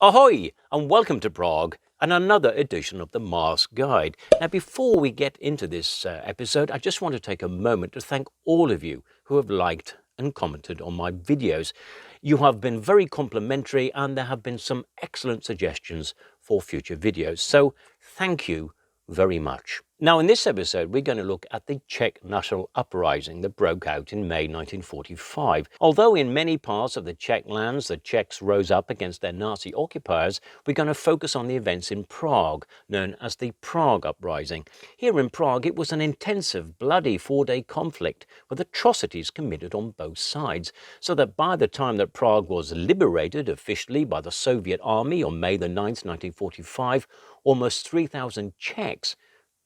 Ahoy and welcome to Prague and another edition of the Mars Guide. Now before we get into this episode, I just want to take a moment to thank all of you who have liked and commented on my videos. You have been very complimentary and there have been some excellent suggestions for future videos. So thank you very much. Now in this episode we're going to look at the Czech National Uprising that broke out in May 1945. Although in many parts of the Czech lands the Czechs rose up against their Nazi occupiers, we're going to focus on the events in Prague, known as the Prague Uprising. Here in Prague it was an intensive, bloody 4-day conflict with atrocities committed on both sides, so that by the time that Prague was liberated officially by the Soviet army on May the 9th, 1945, almost 3,000 Czechs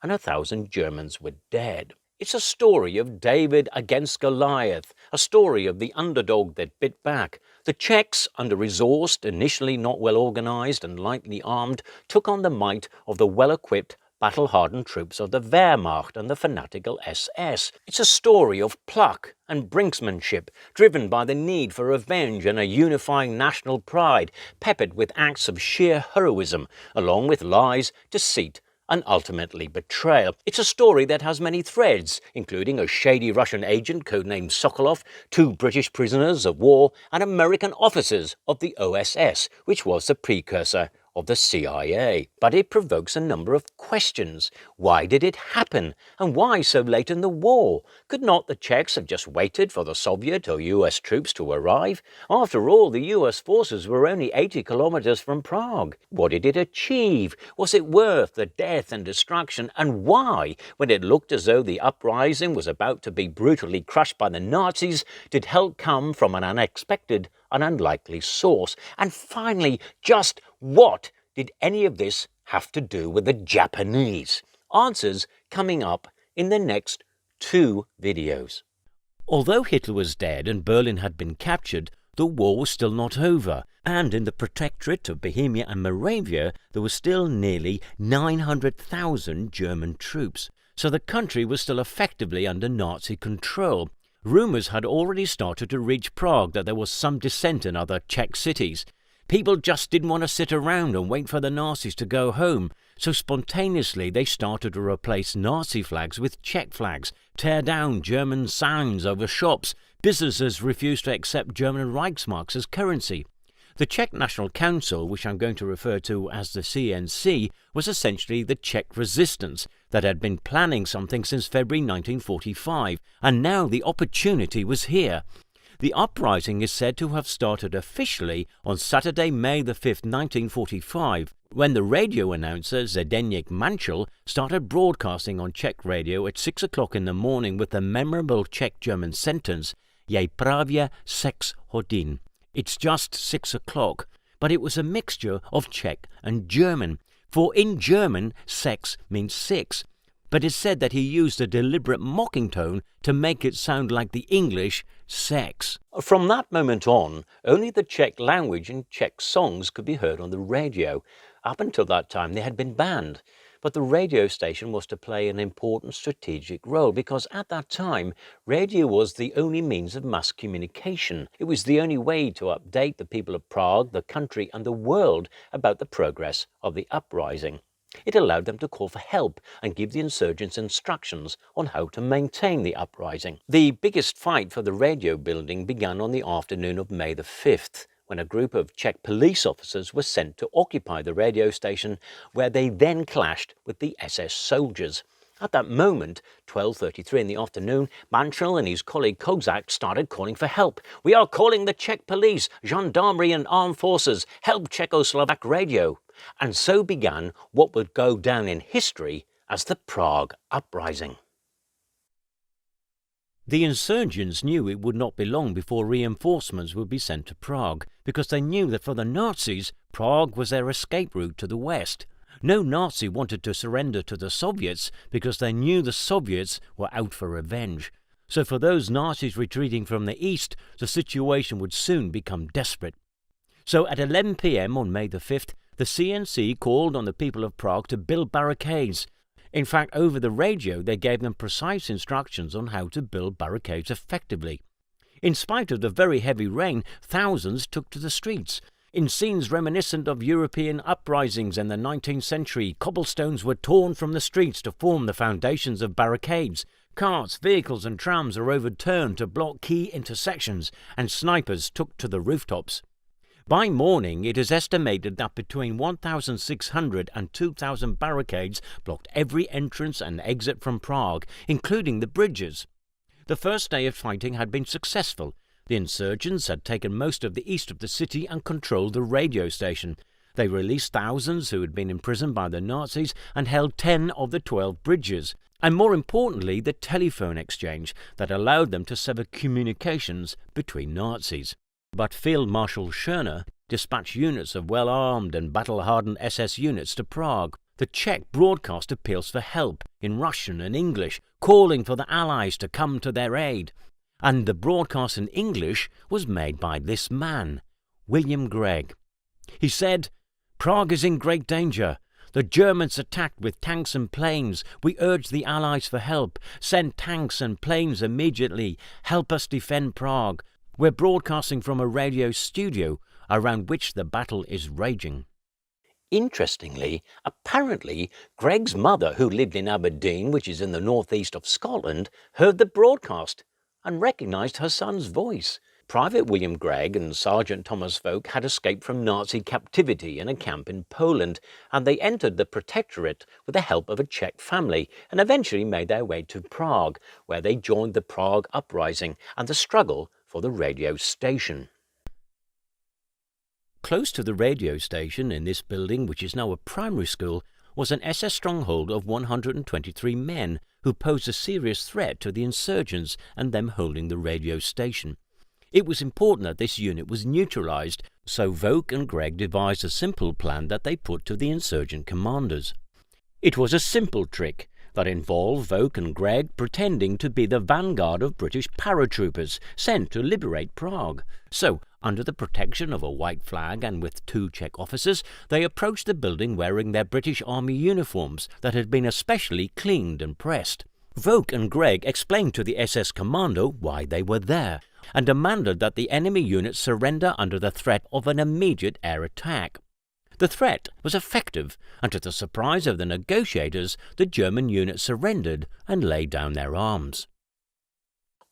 and 1,000 Germans were dead. It's a story of David against Goliath, a story of the underdog that bit back. The Czechs, under-resourced, initially not well organised and lightly armed, took on the might of the well-equipped, battle-hardened troops of the Wehrmacht and the fanatical SS. It's a story of pluck and brinksmanship, driven by the need for revenge and a unifying national pride, peppered with acts of sheer heroism, along with lies, deceit, and ultimately betrayal. It's a story that has many threads, including a shady Russian agent codenamed Sokolov, 2 British prisoners of war, and American officers of the OSS, which was the precursor of the CIA. But it provokes a number of questions. Why did it happen? And why so late in the war? Could not the Czechs have just waited for the Soviet or US troops to arrive? After all, the US forces were only 80 kilometers from Prague. What did it achieve? Was it worth the death and destruction? And why, when it looked as though the uprising was about to be brutally crushed by the Nazis, did help come from an unexpected and unlikely source? And finally, just what did any of this have to do with the Japanese? Answers coming up in the next 2 videos. Although Hitler was dead and Berlin had been captured, the war was still not over, and in the Protectorate of Bohemia and Moravia there was still nearly 900,000 German troops, so the country was still effectively under Nazi control. Rumours had already started to reach Prague that there was some dissent in other Czech cities. People just didn't want to sit around and wait for the Nazis to go home, so spontaneously they started to replace Nazi flags with Czech flags, tear down German signs over shops. Businesses refused to accept German Reichsmarks as currency. The Czech National Council, which I'm going to refer to as the CNC, was essentially the Czech resistance that had been planning something since February 1945, and now the opportunity was here. The uprising is said to have started officially on Saturday, May the 5th, 1945, when the radio announcer Zdeněk Mančel started broadcasting on Czech radio at 6 o'clock in the morning with the memorable Czech-German sentence, Je právě 6 hodin. It's just 6 o'clock, but it was a mixture of Czech and German, for in German, sex means 6. But it's said that he used a deliberate mocking tone to make it sound like the English sex. From that moment on, only the Czech language and Czech songs could be heard on the radio. Up until that time, they had been banned. But the radio station was to play an important strategic role because at that time, radio was the only means of mass communication. It was the only way to update the people of Prague, the country and the world about the progress of the uprising. It allowed them to call for help and give the insurgents instructions on how to maintain the uprising. The biggest fight for the radio building began on the afternoon of May the 5th, when a group of Czech police officers were sent to occupy the radio station, where they then clashed with the SS soldiers. At that moment, 12:33 in the afternoon, Mančel and his colleague Kozak started calling for help. "We are calling the Czech police, gendarmerie and armed forces. Help Czechoslovak radio." And so began what would go down in history as the Prague Uprising. The insurgents knew it would not be long before reinforcements would be sent to Prague, because they knew that for the Nazis, Prague was their escape route to the west. No Nazi wanted to surrender to the Soviets because they knew the Soviets were out for revenge. So for those Nazis retreating from the east, the situation would soon become desperate. So at 11 p.m. on May the 5th, the CNC called on the people of Prague to build barricades. In fact, over the radio, they gave them precise instructions on how to build barricades effectively. In spite of the very heavy rain, thousands took to the streets. In scenes reminiscent of European uprisings in the 19th century, cobblestones were torn from the streets to form the foundations of barricades. Carts, vehicles and trams are overturned to block key intersections, and snipers took to the rooftops. By morning, it is estimated that between 1,600 and 2,000 barricades blocked every entrance and exit from Prague, including the bridges. The first day of fighting had been successful. The insurgents had taken most of the east of the city and controlled the radio station. They released thousands who had been imprisoned by the Nazis and held 10 of the 12 bridges, and more importantly the telephone exchange that allowed them to sever communications between Nazis. But Field Marshal Schörner dispatched units of well-armed and battle-hardened SS units to Prague. The Czech broadcast appeals for help in Russian and English, calling for the Allies to come to their aid. And the broadcast in English was made by this man, William Gregg. He said, "Prague is in great danger. The Germans attacked with tanks and planes. We urge the Allies for help. Send tanks and planes immediately. Help us defend Prague. We're broadcasting from a radio studio around which the battle is raging." Interestingly, apparently, Gregg's mother, who lived in Aberdeen, which is in the northeast of Scotland, heard the broadcast and recognised her son's voice. Private William Gregg and Sergeant Thomas Vogt had escaped from Nazi captivity in a camp in Poland, and they entered the Protectorate with the help of a Czech family and eventually made their way to Prague, where they joined the Prague Uprising and the struggle for the radio station. Close to the radio station in this building, which is now a primary school, was an SS stronghold of 123 men who posed a serious threat to the insurgents and them holding the radio station. It was important that this unit was neutralized, so Vogt and Gregg devised a simple plan that they put to the insurgent commanders. It was a simple trick that involved Vogt and Gregg pretending to be the vanguard of British paratroopers sent to liberate Prague. So, under the protection of a white flag and with 2 Czech officers, they approached the building wearing their British Army uniforms that had been especially cleaned and pressed. Vogt and Gregg explained to the SS commando why they were there, and demanded that the enemy units surrender under the threat of an immediate air attack. The threat was effective, and to the surprise of the negotiators, the German units surrendered and laid down their arms.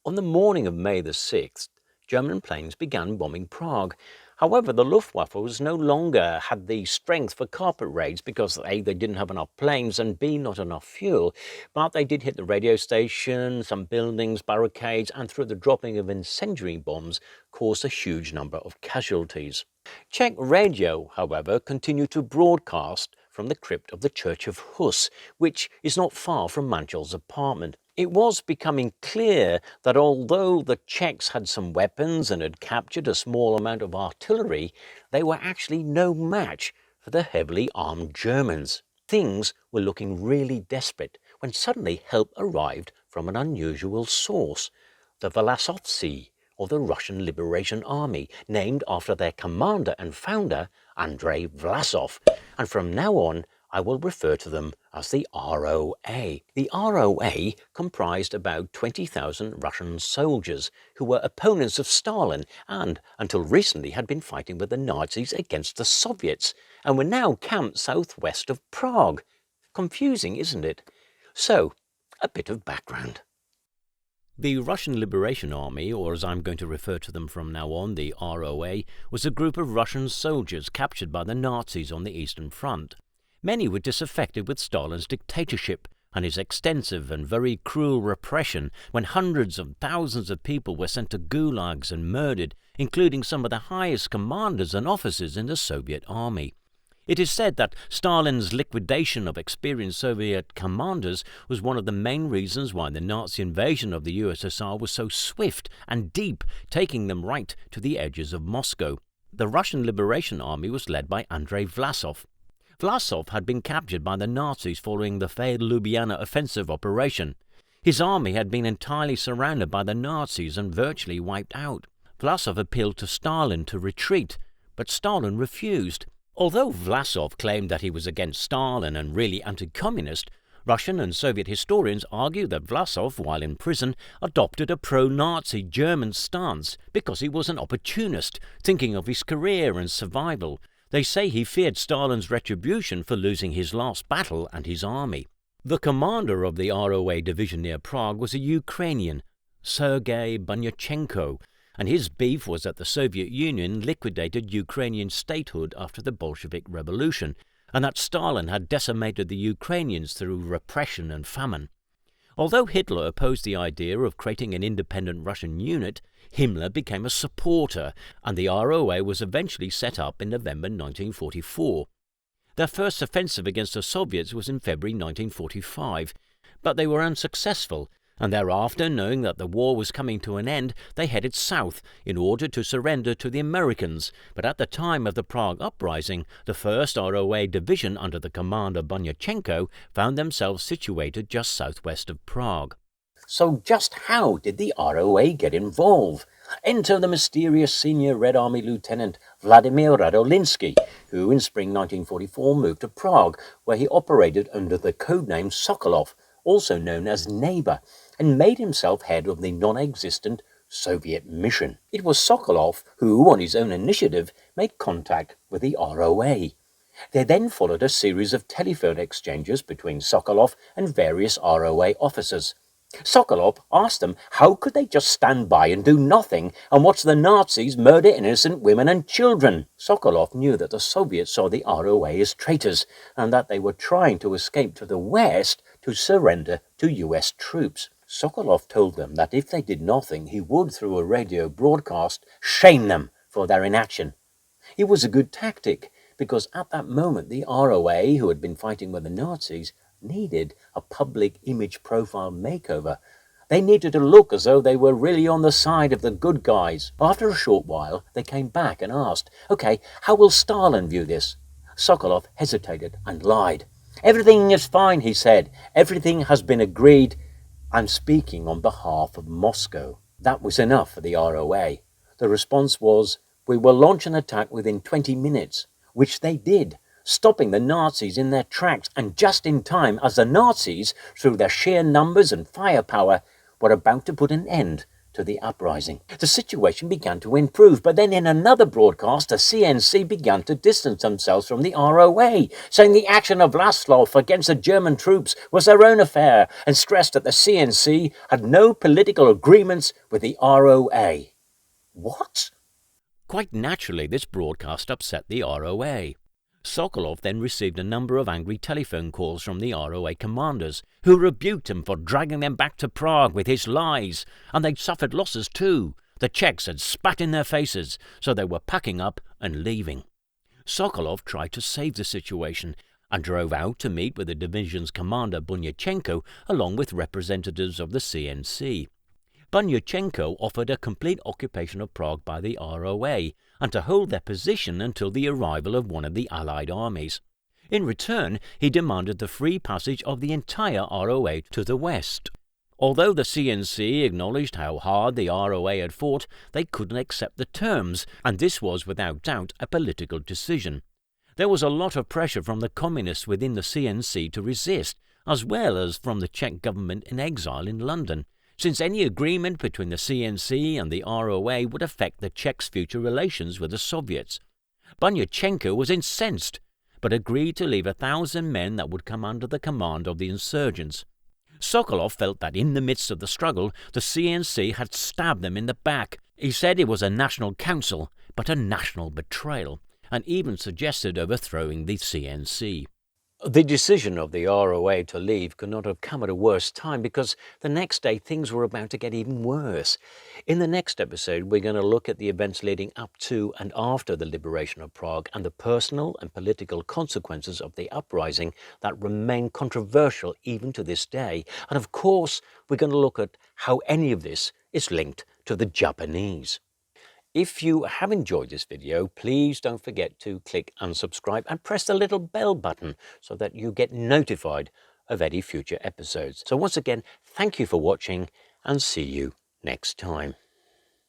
On the morning of May the 6th, German planes began bombing Prague. However, the Luftwaffe no longer had the strength for carpet raids because A, they didn't have enough planes, and B, not enough fuel. But they did hit the radio station, some buildings, barricades, and through the dropping of incendiary bombs caused a huge number of casualties. Czech radio, however, continued to broadcast from the crypt of the Church of Hus, which is not far from Manchel's apartment. It was becoming clear that although the Czechs had some weapons and had captured a small amount of artillery, they were actually no match for the heavily armed Germans. Things were looking really desperate when suddenly help arrived from an unusual source, the vlasovci, or the Russian Liberation Army, named after their commander and founder, Andrei Vlasov, and from now on I will refer to them as the ROA. The ROA comprised about 20,000 Russian soldiers who were opponents of Stalin and, until recently, had been fighting with the Nazis against the Soviets and were now camped southwest of Prague. Confusing, isn't it? So, a bit of background. The Russian Liberation Army, or as I'm going to refer to them from now on, the ROA, was a group of Russian soldiers captured by the Nazis on the Eastern Front. Many were disaffected with Stalin's dictatorship and his extensive and very cruel repression when hundreds of thousands of people were sent to gulags and murdered, including some of the highest commanders and officers in the Soviet army. It is said that Stalin's liquidation of experienced Soviet commanders was one of the main reasons why the Nazi invasion of the USSR was so swift and deep, taking them right to the edges of Moscow. The Russian Liberation Army was led by Andrei Vlasov. Vlasov had been captured by the Nazis following the failed Ljubljana offensive operation. His army had been entirely surrounded by the Nazis and virtually wiped out. Vlasov appealed to Stalin to retreat, but Stalin refused. Although Vlasov claimed that he was against Stalin and really anti-communist, Russian and Soviet historians argue that Vlasov, while in prison, adopted a pro-Nazi German stance because he was an opportunist, thinking of his career and survival. They say he feared Stalin's retribution for losing his last battle and his army. The commander of the ROA division near Prague was a Ukrainian, Sergei Bunyachenko, and his beef was that the Soviet Union liquidated Ukrainian statehood after the Bolshevik Revolution, and that Stalin had decimated the Ukrainians through repression and famine. Although Hitler opposed the idea of creating an independent Russian unit, Himmler became a supporter, and the ROA was eventually set up in November 1944. Their first offensive against the Soviets was in February 1945, but they were unsuccessful, and thereafter, knowing that the war was coming to an end, they headed south in order to surrender to the Americans. But at the time of the Prague Uprising, the 1st ROA Division under the commander Bunyachenko found themselves situated just southwest of Prague. So just how did the ROA get involved? Enter the mysterious senior Red Army Lieutenant Vladimir Radolinsky, who in spring 1944 moved to Prague, where he operated under the codename Sokolov, also known as Neighbor, and made himself head of the non-existent Soviet mission. It was Sokolov who, on his own initiative, made contact with the ROA. There then followed a series of telephone exchanges between Sokolov and various ROA officers. Sokolov asked them how could they just stand by and do nothing and watch the Nazis murder innocent women and children. Sokolov knew that the Soviets saw the ROA as traitors and that they were trying to escape to the West to surrender to US troops. Sokolov told them that if they did nothing, he would, through a radio broadcast, shame them for their inaction. It was a good tactic, because at that moment the ROA, who had been fighting with the Nazis, needed a public image profile makeover. They needed to look as though they were really on the side of the good guys. After a short while, they came back and asked, "Okay, how will Stalin view this?" Sokolov hesitated and lied. "Everything is fine," he said. "Everything has been agreed. I'm speaking on behalf of Moscow." That was enough for the ROA. The response was, "We will launch an attack within 20 minutes, which they did, stopping the Nazis in their tracks, and just in time as the Nazis, through their sheer numbers and firepower, were about to put an end to the uprising. The situation began to improve, but then in another broadcast, the CNC began to distance themselves from the ROA, saying the action of Vlasov against the German troops was their own affair, and stressed that the CNC had no political agreements with the ROA. What? Quite naturally, this broadcast upset the ROA. Sokolov then received a number of angry telephone calls from the ROA commanders, who rebuked him for dragging them back to Prague with his lies, and they'd suffered losses too. The Czechs had spat in their faces, so they were packing up and leaving. Sokolov tried to save the situation and drove out to meet with the division's commander Bunyachenko along with representatives of the CNC. Bunyachenko offered a complete occupation of Prague by the ROA and to hold their position until the arrival of one of the Allied armies. In return, he demanded the free passage of the entire ROA to the west. Although the CNC acknowledged how hard the ROA had fought, they couldn't accept the terms, and this was without doubt a political decision. There was a lot of pressure from the communists within the CNC to resist, as well as from the Czech government in exile in London, since any agreement between the CNC and the ROA would affect the Czechs' future relations with the Soviets. Bunyachenko was incensed, but agreed to leave 1,000 men that would come under the command of the insurgents. Sokolov felt that in the midst of the struggle, the CNC had stabbed them in the back. He said it was a national council, but a national betrayal, and even suggested overthrowing the CNC. The decision of the ROA to leave could not have come at a worse time, because the next day things were about to get even worse. In the next episode, we're going to look at the events leading up to and after the liberation of Prague and the personal and political consequences of the uprising that remain controversial even to this day. And of course, we're going to look at how any of this is linked to the Japanese. If you have enjoyed this video, please don't forget to click unsubscribe and press the little bell button so that you get notified of any future episodes. So once again, thank you for watching and see you next time.